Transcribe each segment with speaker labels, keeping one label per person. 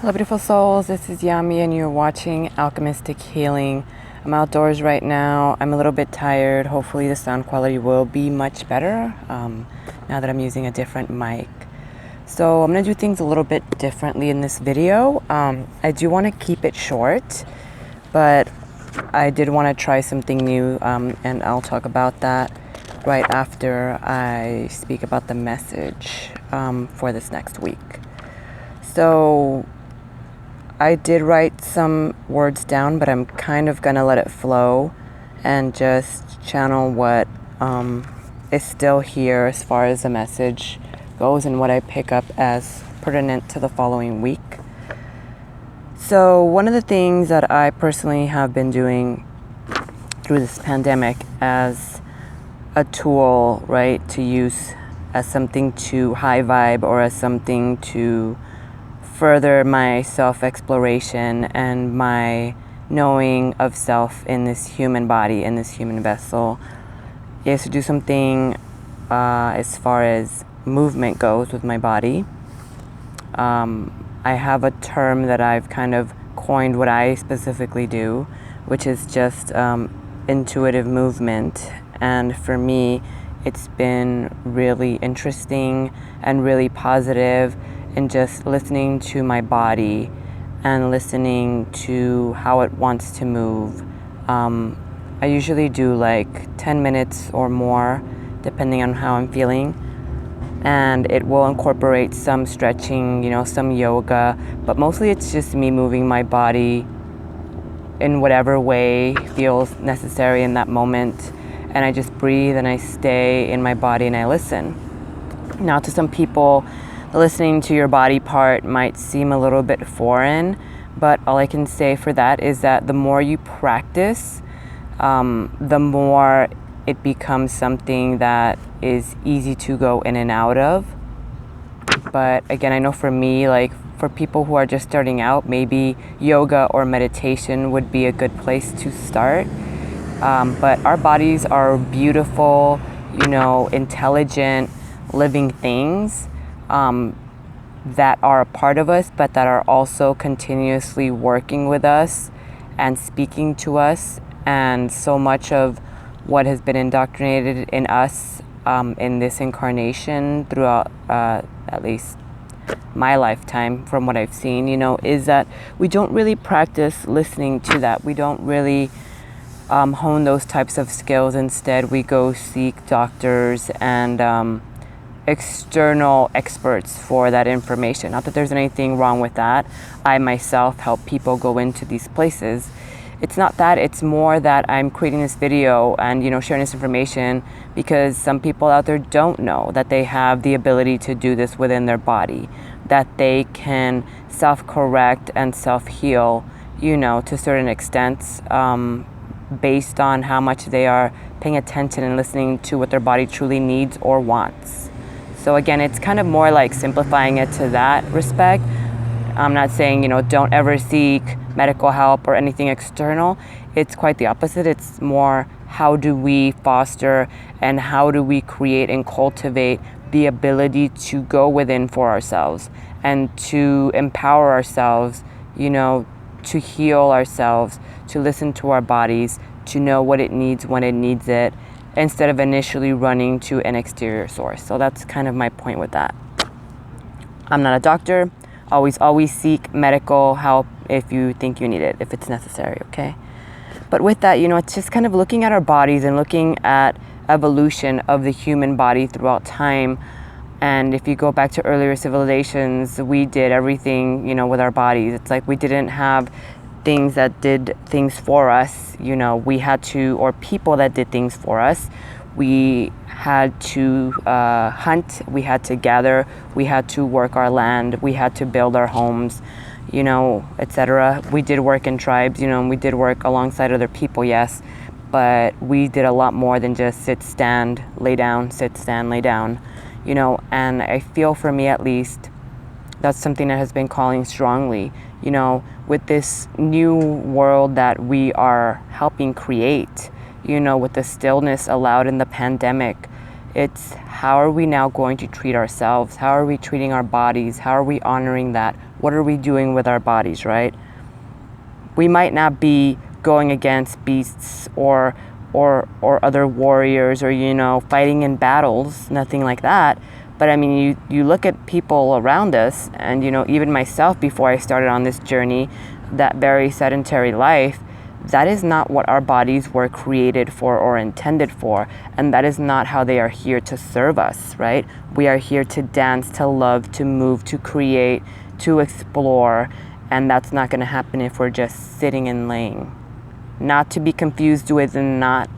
Speaker 1: Hello beautiful souls, this is Yami and you're watching Alchemistic Healing. I'm outdoors right now. I'm a little bit tired. Hopefully the sound quality will be much better now that I'm using a different mic. So I'm going to do things a little bit differently in this video. I do want to keep it short, but I did want to try something new, and I'll talk about that right after I speak about the message for this next week. So I did write some words down, but I'm kind of going to let it flow and just channel what is still here as far as the message goes and what I pick up as pertinent to the following week. So one of the things that I personally have been doing through this pandemic as a tool, right, to use as something to high vibe or as something to further my self-exploration and my knowing of self in this human body, in this human vessel, is to do something as far as movement goes with my body. I have a term that I've kind of coined what I specifically do, which is just intuitive movement. And for me, it's been really interesting and really positive, and just listening to my body and listening to how it wants to move. I usually do like 10 minutes or more, depending on how I'm feeling. And it will incorporate some stretching, some yoga, but mostly it's just me moving my body in whatever way feels necessary in that moment. And I just breathe and I stay in my body and I listen. Now, to some people, listening to your body part might seem a little bit foreign, but all I can say for that is that the more you practice, the more it becomes something that is easy to go in and out of. But again, I know for me, like for people who are just starting out, maybe yoga or meditation would be a good place to start. But our bodies are beautiful, intelligent, living things that are a part of us, but that are also continuously working with us and speaking to us. And so much of what has been indoctrinated in us in this incarnation throughout at least my lifetime, from what I've seen, is that we don't really practice listening to that. We don't really hone those types of skills. Instead, we go seek doctors and external experts for that information. Not that there's anything wrong with that. I myself help people go into these places. It's not that, it's more that I'm creating this video and sharing this information because some people out there don't know that they have the ability to do this within their body, that they can self-correct and self-heal, to certain extents, based on how much they are paying attention and listening to what their body truly needs or wants. So again, it's kind of more like simplifying it to that respect. I'm not saying, don't ever seek medical help or anything external. It's quite the opposite. It's more, how do we foster and how do we create and cultivate the ability to go within for ourselves and to empower ourselves, to heal ourselves, to listen to our bodies, to know what it needs when it needs it, instead of initially running to an exterior source. So that's kind of my point with that. I'm not a doctor. Always seek medical help if you think you need it, if it's necessary, okay? But with that, it's just kind of looking at our bodies and looking at evolution of the human body throughout time. And if you go back to earlier civilizations, we did everything, with our bodies. It's like we didn't have things that did things for us, we had to, or people that did things for us. We had to hunt, we had to gather, we had to work our land, we had to build our homes, etc. We did work in tribes, and we did work alongside other people, yes, but we did a lot more than just sit, stand, lay down, sit, stand, lay down, and I feel, for me at least, that's something that has been calling strongly, with this new world that we are helping create, with the stillness allowed in the pandemic. It's how are we now going to treat ourselves? How are we treating our bodies? How are we honoring that? What are we doing with our bodies, right? We might not be going against beasts or other warriors or, you know, fighting in battles, nothing like that. But I mean, you look at people around us, and, you know, even myself before I started on this journey, that very sedentary life, that is not what our bodies were created for or intended for. And that is not how they are here to serve us, right? We are here to dance, to love, to move, to create, to explore. And that's not going to happen if we're just sitting and laying. Not to be confused with not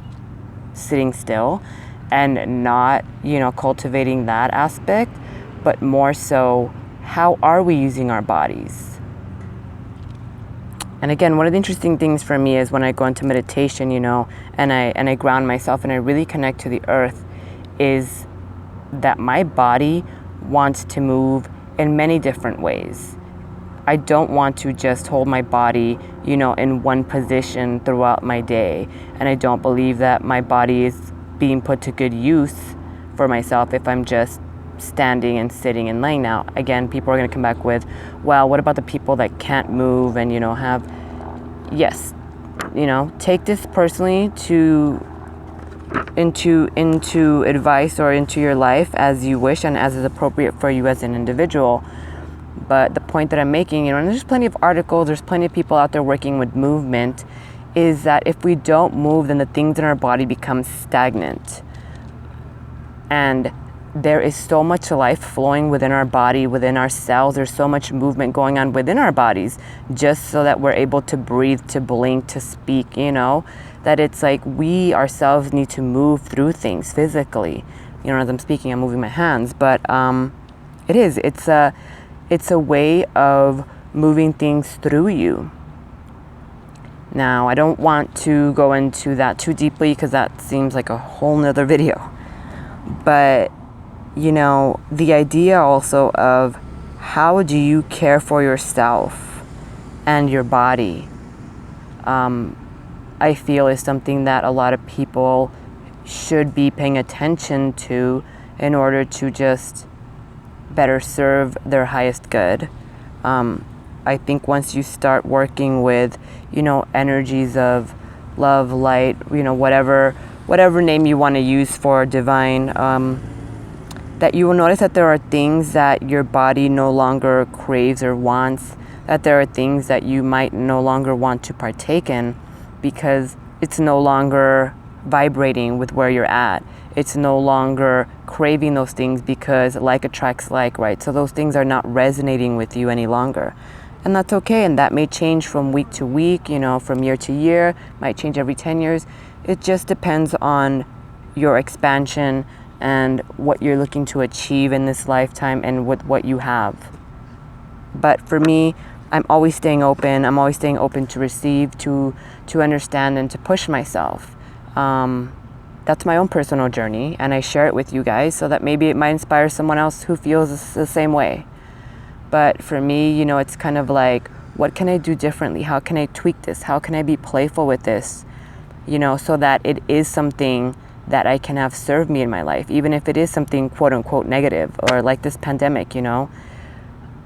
Speaker 1: sitting still and not, you know, cultivating that aspect, but more so, how are we using our bodies? And again, one of the interesting things for me is when I go into meditation, you know, and I ground myself and I really connect to the earth, is that my body wants to move in many different ways. I don't want to just hold my body, you know, in one position throughout my day. And I don't believe that my body is being put to good use for myself if I'm just standing and sitting and laying. Now, again, people are going to come back with, well, what about the people that can't move and, you know, have, yes, you know, take this personally into advice or into your life as you wish and as is appropriate for you as an individual. But the point that I'm making, you know, and there's plenty of articles, there's plenty of people out there working with movement, is that if we don't move, then the things in our body become stagnant. And there is so much life flowing within our body, within our cells. There's so much movement going on within our bodies, just so that we're able to breathe, to blink, to speak, you know, that it's like we ourselves need to move through things physically. You know, as I'm speaking, I'm moving my hands, but it's a way of moving things through you. Now, I don't want to go into that too deeply because that seems like a whole nother video. But, you know, the idea also of how do you care for yourself and your body, I feel is something that a lot of people should be paying attention to in order to just better serve their highest good. I think once you start working with, you know, energies of love, light, you know, whatever name you want to use for divine, that you will notice that there are things that your body no longer craves or wants, that there are things that you might no longer want to partake in because it's no longer vibrating with where you're at. It's no longer craving those things because like attracts like, right? So those things are not resonating with you any longer. And that's okay. And that may change from week to week, you know, from year to year, might change every 10 years. It just depends on your expansion and what you're looking to achieve in this lifetime and with what you have. But for me, I'm always staying open. I'm always staying open to receive, to understand, and to push myself. That's my own personal journey, and I share it with you guys so that maybe it might inspire someone else who feels the same way. But for me, you know, it's kind of like, what can I do differently? How can I tweak this? How can I be playful with this? You know, so that it is something that I can have serve me in my life, even if it is something quote unquote negative or like this pandemic, you know.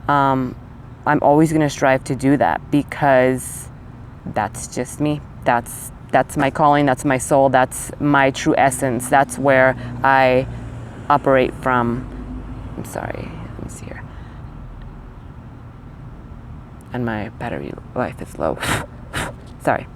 Speaker 1: I'm always going to strive to do that because that's just me. That's my calling, that's my soul, that's my true essence. That's where I operate from. I'm sorry, let me see here. And my battery life is low. Sorry.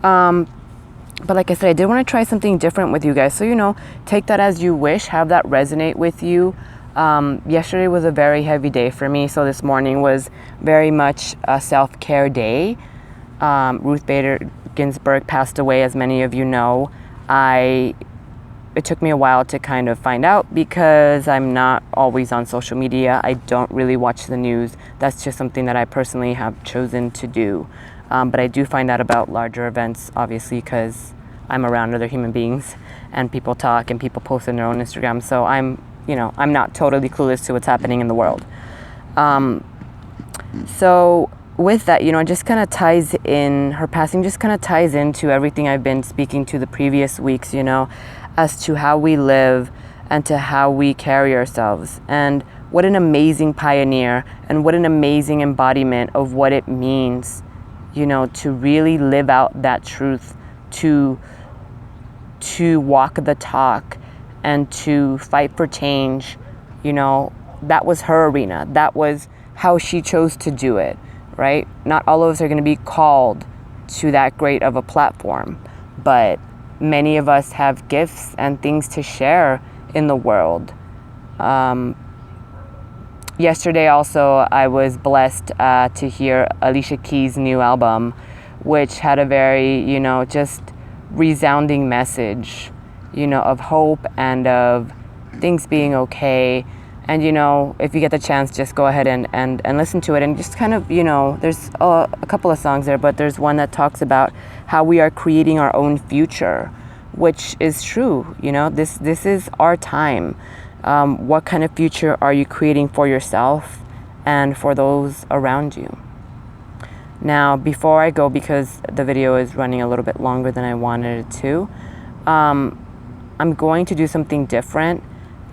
Speaker 1: But like I said, I did want to try something different with you guys. So, you know, take that as you wish, have that resonate with you. Yesterday was a very heavy day for me. So this morning was very much a self-care day. Ruth Bader Ginsburg passed away, as many of you know. It took me a while to kind of find out because I'm not always on social media. I don't really watch the news. That's just something that I personally have chosen to do. But I do find out about larger events, obviously, because I'm around other human beings and people talk and people post on their own Instagram. So I'm not totally clueless to what's happening in the world. So with that, you know, it just kind of ties in, her passing just kind of ties into everything I've been speaking to the previous weeks, you know, as to how we live and to how we carry ourselves. And what an amazing pioneer, and what an amazing embodiment of what it means, you know, to really live out that truth, to walk the talk, and to fight for change. You know, that was her arena. That was how she chose to do it, right? Not all of us are going to be called to that great of a platform, but many of us have gifts and things to share in the world. Yesterday also, I was blessed to hear Alicia Keys' new album, which had a very, you know, just resounding message, you know, of hope and of things being okay. And, you know, if you get the chance, just go ahead and listen to it, and just kind of, you know, there's a couple of songs there, but there's one that talks about how we are creating our own future, which is true. You know, this is our time. What kind of future are you creating for yourself and for those around you? Now, before I go, because the video is running a little bit longer than I wanted it to, I'm going to do something different.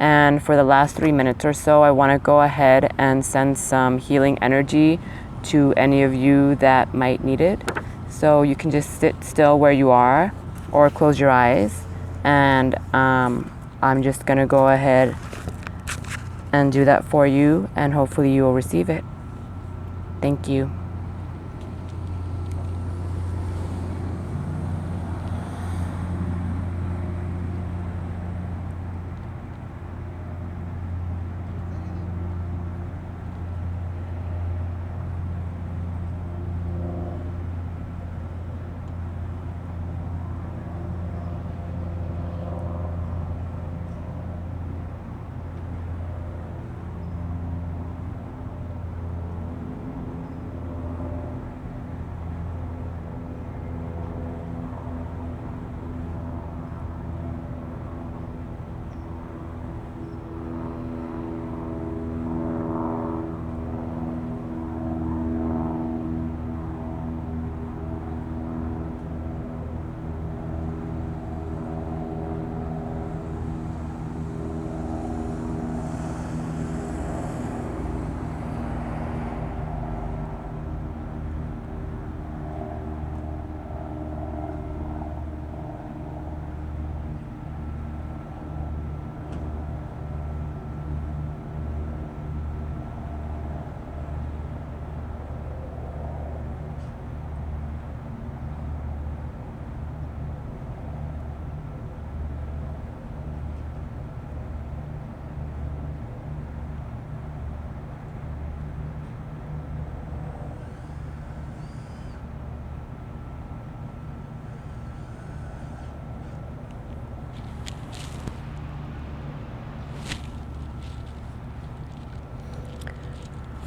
Speaker 1: And for the last 3 minutes or so, I want to go ahead and send some healing energy to any of you that might need it. So you can just sit still where you are or close your eyes. And I'm just going to go ahead and do that for you. And hopefully you will receive it. Thank you.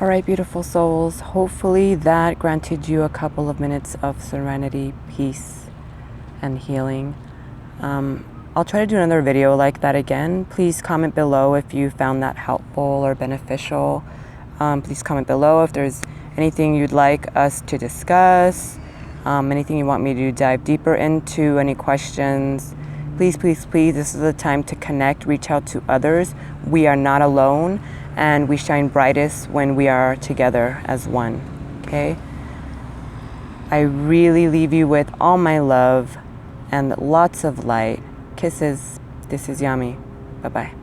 Speaker 1: All right, beautiful souls. Hopefully that granted you a couple of minutes of serenity, peace, and healing. I'll try to do another video like that again. Please comment below if you found that helpful or beneficial. Please comment below if there's anything you'd like us to discuss, anything you want me to dive deeper into, any questions. Please, please, please, this is the time to connect, reach out to others. We are not alone, and we shine brightest when we are together as one, okay? I really leave you with all my love and lots of light. Kisses. This is Yami. Bye-bye.